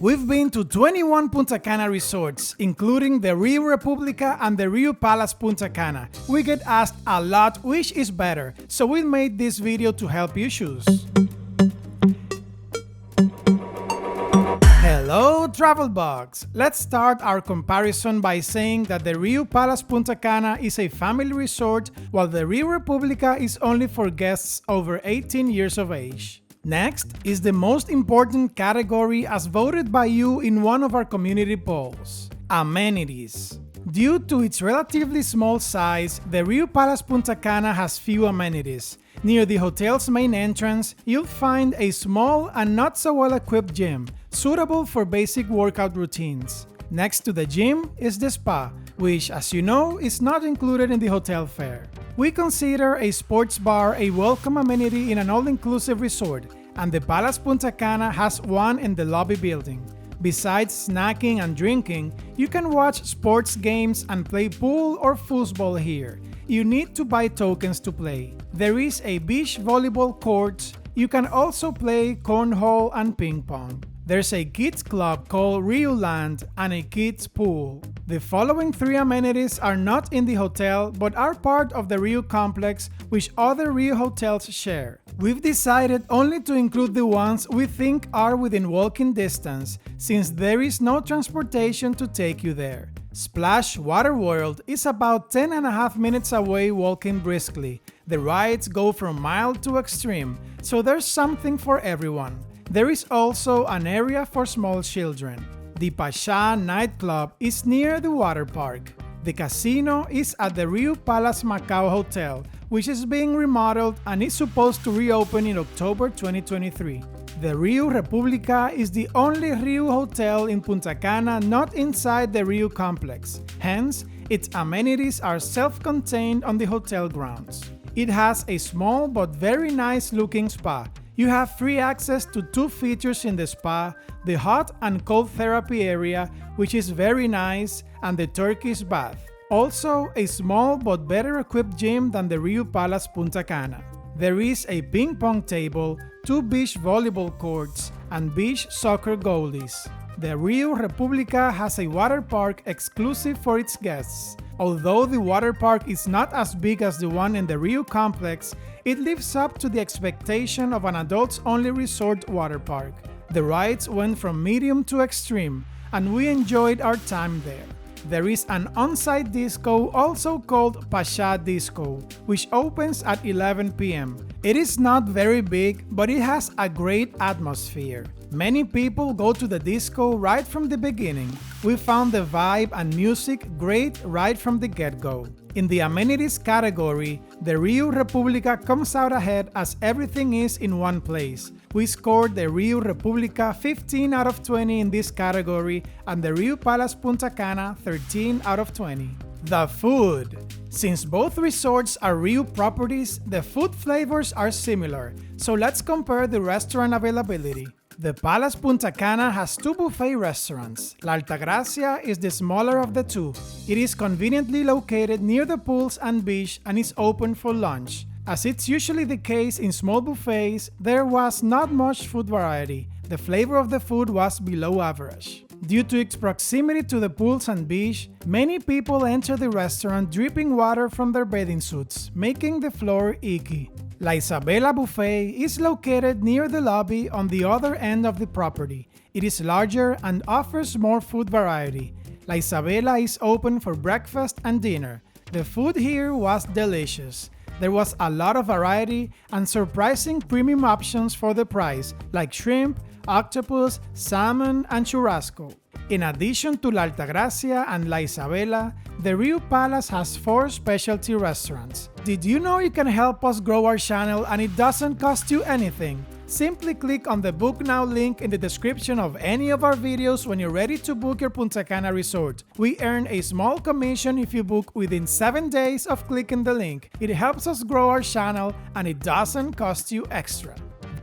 We've been to 21 Punta Cana resorts, including the Riu Republica and the Riu Palace Punta Cana. We get asked a lot which is better, so we made this video to help you choose. Hello travel bugs! Let's start our comparison by saying that the Riu Palace Punta Cana is a family resort, while the Riu Republica is only for guests over 18 years of age. Next is the most important category as voted by you in one of our community polls: amenities. Due to its relatively small size, the Riu Palace Punta Cana has few amenities. Near the hotel's main entrance, you'll find a small and not so well-equipped gym, suitable for basic workout routines. Next to the gym is the spa, which, as you know, is not included in the hotel fare. We consider a sports bar a welcome amenity in an all-inclusive resort, and the Palace Punta Cana has one in the lobby building. Besides snacking and drinking, you can watch sports games and play pool or foosball here. You need to buy tokens to play. There is a beach volleyball court. You can also play cornhole and ping pong. There's a kids club called Riu Land and a kids pool. The following three amenities are not in the hotel but are part of the Riu complex, which other Riu hotels share. We've decided only to include the ones we think are within walking distance, since there is no transportation to take you there. Splash Water World is about 10.5 minutes away walking briskly. The rides go from mild to extreme, so there's something for everyone. There is also an area for small children. The Pasha nightclub is near the water park. The casino is at the Riu Palace Macau Hotel, which is being remodeled and is supposed to reopen in October 2023. The Riu Republica is the only Riu hotel in Punta Cana not inside the Riu complex. Hence, its amenities are self-contained on the hotel grounds. It has a small but very nice looking spa. You have free access to two features in the spa: the hot and cold therapy area, which is very nice, and the Turkish bath. Also, a small but better equipped gym than the Riu Palace Punta Cana. There is a ping pong table, two beach volleyball courts, and beach soccer goalies. The Riu Republica has a water park exclusive for its guests. Although the water park is not as big as the one in the Riu complex, it lives up to the expectation of an adults-only resort water park. The rides went from medium to extreme, and we enjoyed our time there. There is an on-site disco also called Pasha Disco, which opens at 11 p.m. It is not very big, but it has a great atmosphere. Many people go to the disco right from the beginning. We found the vibe and music great right from the get-go. In the amenities category, the Riu Republica comes out ahead as everything is in one place. We scored the Riu Republica 15 out of 20 in this category and the Riu Palace Punta Cana 13 out of 20. The food. Since both resorts are Riu properties, the food flavors are similar, so let's compare the restaurant availability. The Palace Punta Cana has two buffet restaurants. La Altagracia is the smaller of the two. It is conveniently located near the pools and beach and is open for lunch. As it's usually the case in small buffets, there was not much food variety. The flavor of the food was below average. Due to its proximity to the pools and beach, many people enter the restaurant dripping water from their bathing suits, making the floor icky. La Isabela Buffet is located near the lobby on the other end of the property. It is larger and offers more food variety. La Isabela is open for breakfast and dinner. The food here was delicious. There was a lot of variety and surprising premium options for the price, like shrimp, octopus, salmon, and churrasco. In addition to La Altagracia and La Isabela, the Riu Palace has 4 specialty restaurants. Did you know you can help us grow our channel and it doesn't cost you anything? Simply click on the Book Now link in the description of any of our videos when you're ready to book your Punta Cana resort. We earn a small commission if you book within 7 days of clicking the link. It helps us grow our channel and it doesn't cost you extra.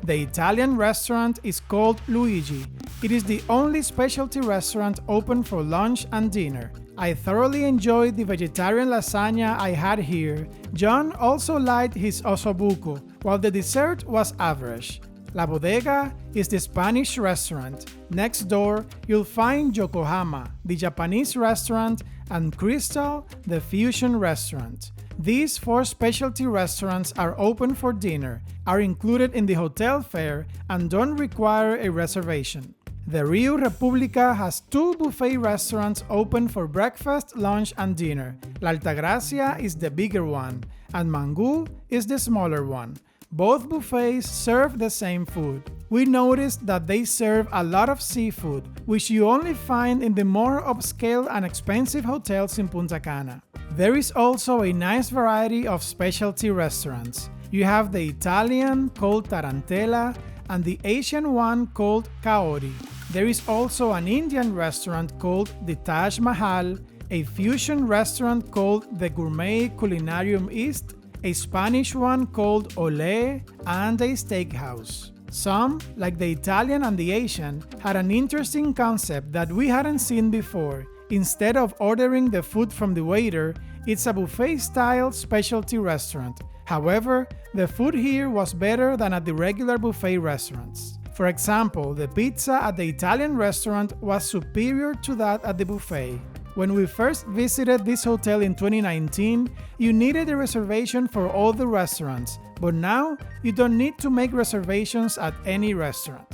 The Italian restaurant is called Luigi. It is the only specialty restaurant open for lunch and dinner. I thoroughly enjoyed the vegetarian lasagna I had here. John also liked his ossobuco, while the dessert was average. La Bodega is the Spanish restaurant. Next door, you'll find Yokohama, the Japanese restaurant, and Crystal, the fusion restaurant. These 4 specialty restaurants are open for dinner, are included in the hotel fare, and don't require a reservation. The Riu Republica has 2 buffet restaurants open for breakfast, lunch, and dinner. La Altagracia is the bigger one, and Mangú is the smaller one. Both buffets serve the same food. We noticed that they serve a lot of seafood, which you only find in the more upscale and expensive hotels in Punta Cana. There is also a nice variety of specialty restaurants. You have the Italian called Tarantella and the Asian one called Kaori. There is also an Indian restaurant called the Taj Mahal, a fusion restaurant called the Gourmet Culinarium East, a Spanish one called Olé, and a steakhouse. Some, like the Italian and the Asian, had an interesting concept that we hadn't seen before. Instead of ordering the food from the waiter, it's a buffet-style specialty restaurant. However, the food here was better than at the regular buffet restaurants. For example, the pizza at the Italian restaurant was superior to that at the buffet. When we first visited this hotel in 2019, you needed a reservation for all the restaurants, but now you don't need to make reservations at any restaurant.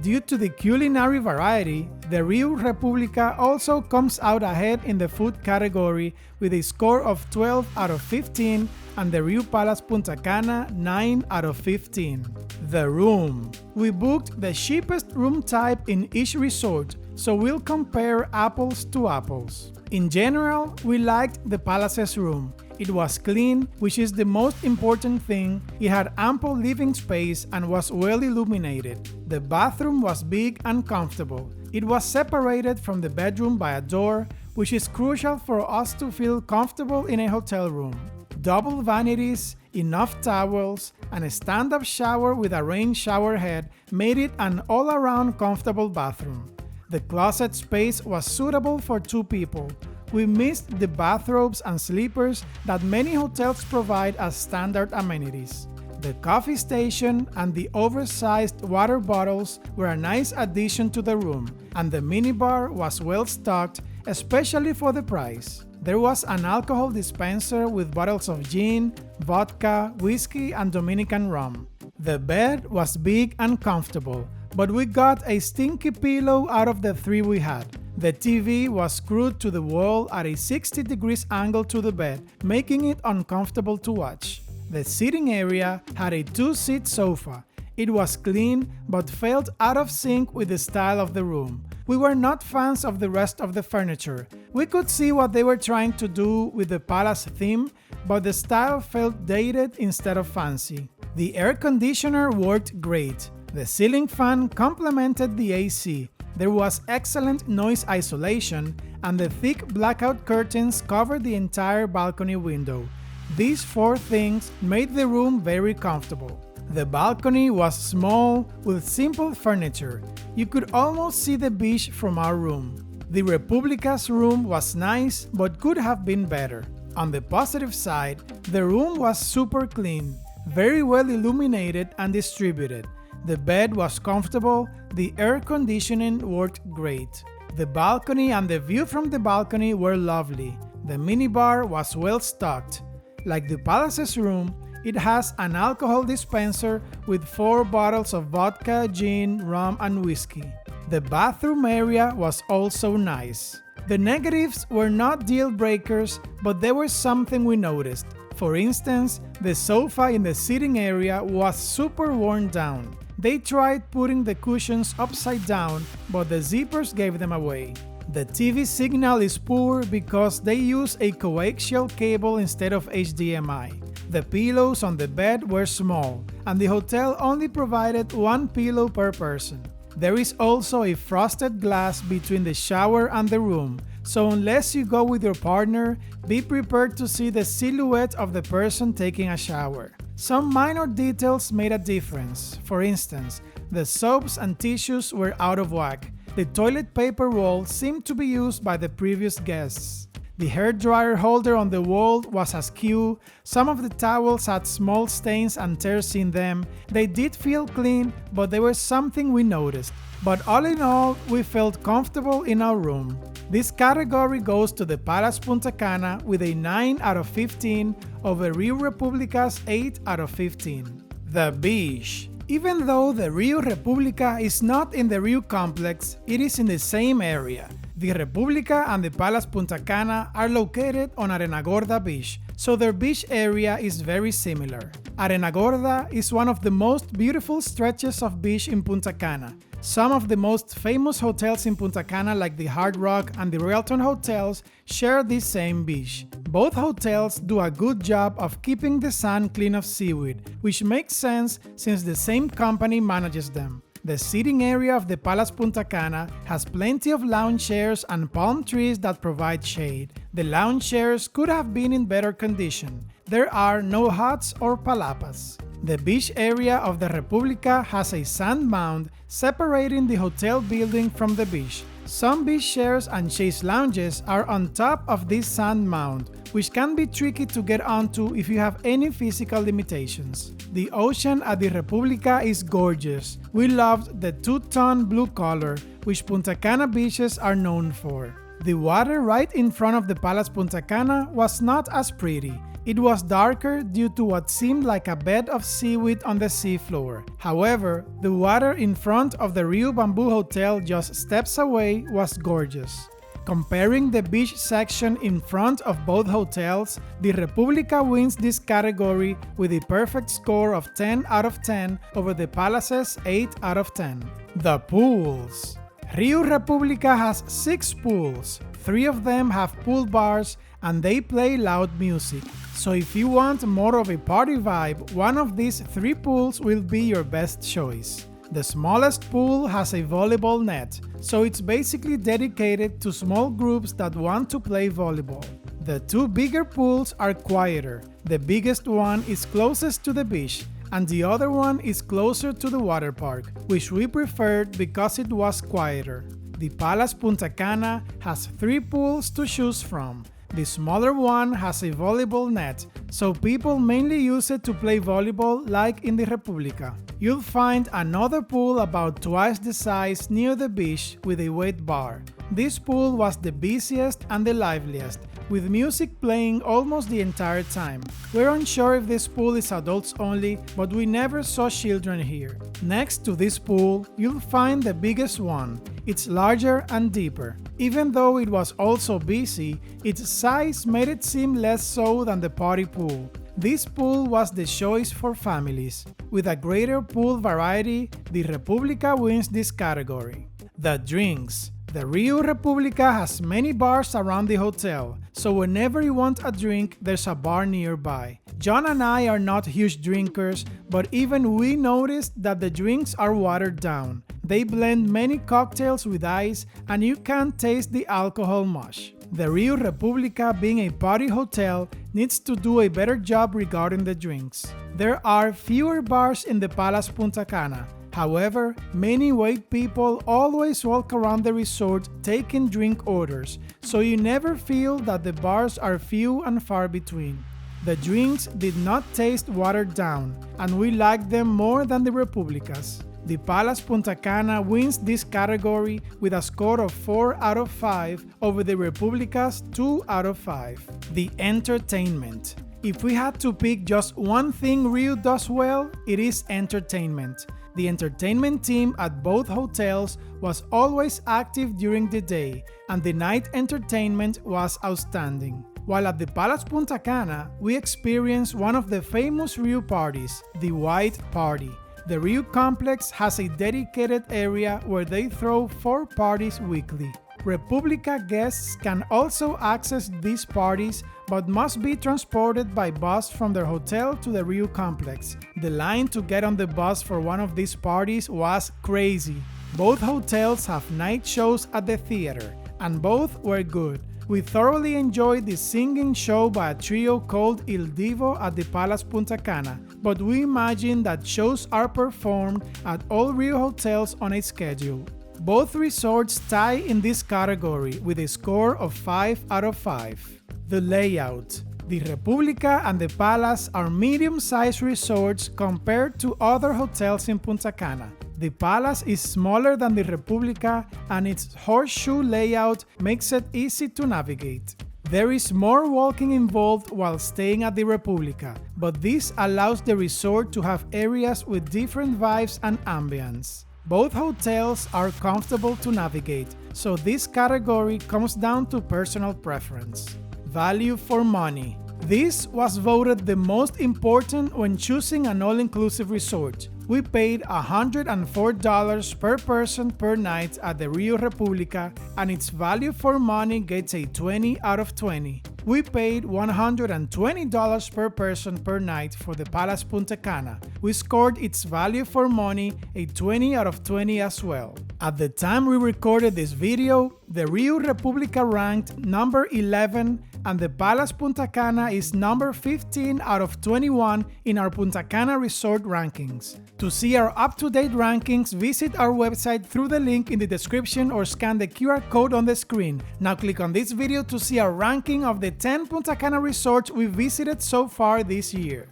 Due to the culinary variety, the Riu Republica also comes out ahead in the food category with a score of 12 out of 15 and the Riu Palace Punta Cana 9 out of 15. The room. We booked the cheapest room type in each resort, so we'll compare apples to apples. In general, we liked the Palace's room. It was clean, which is the most important thing. It had ample living space and was well illuminated. The bathroom was big and comfortable. It was separated from the bedroom by a door, which is crucial for us to feel comfortable in a hotel room. Double vanities, enough towels, and a stand-up shower with a rain shower head made it an all-around comfortable bathroom. The closet space was suitable for 2 people. We missed the bathrobes and sleepers that many hotels provide as standard amenities. The coffee station and the oversized water bottles were a nice addition to the room, and the minibar was well stocked, especially for the price. There was an alcohol dispenser with bottles of gin, vodka, whiskey, and Dominican rum. The bed was big and comfortable, but we got a stinky pillow out of the 3 we had. The TV was screwed to the wall at a 60 degrees angle to the bed, making it uncomfortable to watch. The sitting area had a 2-seat sofa. It was clean, but felt out of sync with the style of the room. We were not fans of the rest of the furniture. We could see what they were trying to do with the palace theme, but the style felt dated instead of fancy. The air conditioner worked great. The ceiling fan complemented the AC. There was excellent noise isolation, and the thick blackout curtains covered the entire balcony window. These 4 things made the room very comfortable. The balcony was small, with simple furniture. You could almost see the beach from our room. The Republica's room was nice, but could have been better. On the positive side, the room was super clean, very well illuminated and distributed. The bed was comfortable, the air conditioning worked great. The balcony and the view from the balcony were lovely. The minibar was well stocked. Like the Palace's room, it has an alcohol dispenser with 4 bottles of vodka, gin, rum, and whiskey. The bathroom area was also nice. The negatives were not deal breakers, but there was something we noticed. For instance, the sofa in the sitting area was super worn down. They tried putting the cushions upside down, but the zippers gave them away. The TV signal is poor because they use a coaxial cable instead of HDMI. The pillows on the bed were small, and the hotel only provided 1 pillow per person. There is also a frosted glass between the shower and the room, so unless you go with your partner, be prepared to see the silhouette of the person taking a shower. Some minor details made a difference. For instance, the soaps and tissues were out of whack. The toilet paper roll seemed to be used by the previous guests. The hairdryer holder on the wall was askew, some of the towels had small stains and tears in them. They did feel clean, but there was something we noticed. But all in all, we felt comfortable in our room. This category goes to the Palace Punta Cana with a 9 out of 15 over Riu Republica's 8 out of 15. The beach. Even though the Riu Republica is not in the Riu complex, it is in the same area. The Republica and the Palace Punta Cana are located on Arena Gorda Beach, so their beach area is very similar. Arena Gorda is one of the most beautiful stretches of beach in Punta Cana. Some of the most famous hotels in Punta Cana, like the Hard Rock and the Realton hotels, share this same beach. Both hotels do a good job of keeping the sand clean of seaweed, which makes sense since the same company manages them. The seating area of the Palace Punta Cana has plenty of lounge chairs and palm trees that provide shade. The lounge chairs could have been in better condition. There are no huts or palapas. The beach area of the Republica has a sand mound separating the hotel building from the beach. Some beach chairs and chaise lounges are on top of this sand mound, which can be tricky to get onto if you have any physical limitations. The ocean at the Republica is gorgeous. We loved the two-tone blue color, which Punta Cana beaches are known for. The water right in front of the Palace Punta Cana was not as pretty. It was darker due to what seemed like a bed of seaweed on the seafloor. However, the water in front of the Riu Bamboo Hotel just steps away was gorgeous. Comparing the beach section in front of both hotels, the Republica wins this category with a perfect score of 10 out of 10 over the Palace's 8 out of 10. The pools. Riu Republica has 6 pools. 3 of them have pool bars and they play loud music. So if you want more of a party vibe, one of these 3 pools will be your best choice. The smallest pool has a volleyball net, so it's basically dedicated to small groups that want to play volleyball. The 2 bigger pools are quieter. The biggest one is closest to the beach, and the other one is closer to the water park, which we preferred because it was quieter. The Palace Punta Cana has 3 pools to choose from. The smaller one has a volleyball net, so people mainly use it to play volleyball like in the Republica. You'll find another pool about twice the size near the beach with a wet bar. This pool was the busiest and the liveliest, with music playing almost the entire time. We're unsure if this pool is adults only, but we never saw children here. Next to this pool, you'll find the biggest one. It's larger and deeper. Even though it was also busy, its size made it seem less so than the party pool. This pool was the choice for families. With a greater pool variety, the Republica wins this category. The drinks. The Riu Republica has many bars around the hotel, so whenever you want a drink, there's a bar nearby. John and I are not huge drinkers, but even we noticed that the drinks are watered down. They blend many cocktails with ice, and you can't taste the alcohol much. The Riu Republica, being a party hotel, needs to do a better job regarding the drinks. There are fewer bars in the Palace Punta Cana. However, many white people always walk around the resort taking drink orders, so you never feel that the bars are few and far between. The drinks did not taste watered down, and we liked them more than the Republicas. The Palace Punta Cana wins this category with a score of 4 out of 5 over the Republica's 2 out of 5. The entertainment. If we had to pick just one thing Riu does well, it is entertainment. The entertainment team at both hotels was always active during the day, and the night entertainment was outstanding. While at the Palace Punta Cana, we experienced one of the famous Riu parties, the White Party. The Riu complex has a dedicated area where they throw 4 parties weekly. Republica guests can also access these parties but must be transported by bus from their hotel to the Riu complex. The line to get on the bus for one of these parties was crazy. Both hotels have night shows at the theater, and both were good. We thoroughly enjoyed the singing show by a trio called Il Divo at the Palace Punta Cana, but we imagine that shows are performed at all Riu hotels on a schedule. Both resorts tie in this category with a score of 5 out of 5. The layout. The República and the Palace are medium-sized resorts compared to other hotels in Punta Cana. The Palace is smaller than the República, and its horseshoe layout makes it easy to navigate. There is more walking involved while staying at the República, but this allows the resort to have areas with different vibes and ambience. Both hotels are comfortable to navigate, so this category comes down to personal preference. Value for money. This was voted the most important when choosing an all-inclusive resort. We paid $104 per person per night at the Riu Republica, and its value for money gets a 20 out of 20. We paid $120 per person per night for the Palace Punta Cana. We scored its value for money a 20 out of 20 as well. At the time we recorded this video, the Riu Republica ranked number 11 and the Palace Punta Cana is number 15 out of 21 in our Punta Cana resort rankings. To see our up-to-date rankings, visit our website through the link in the description or scan the QR code on the screen. Now click on this video to see our ranking of the 10 Punta Cana resorts we visited so far this year.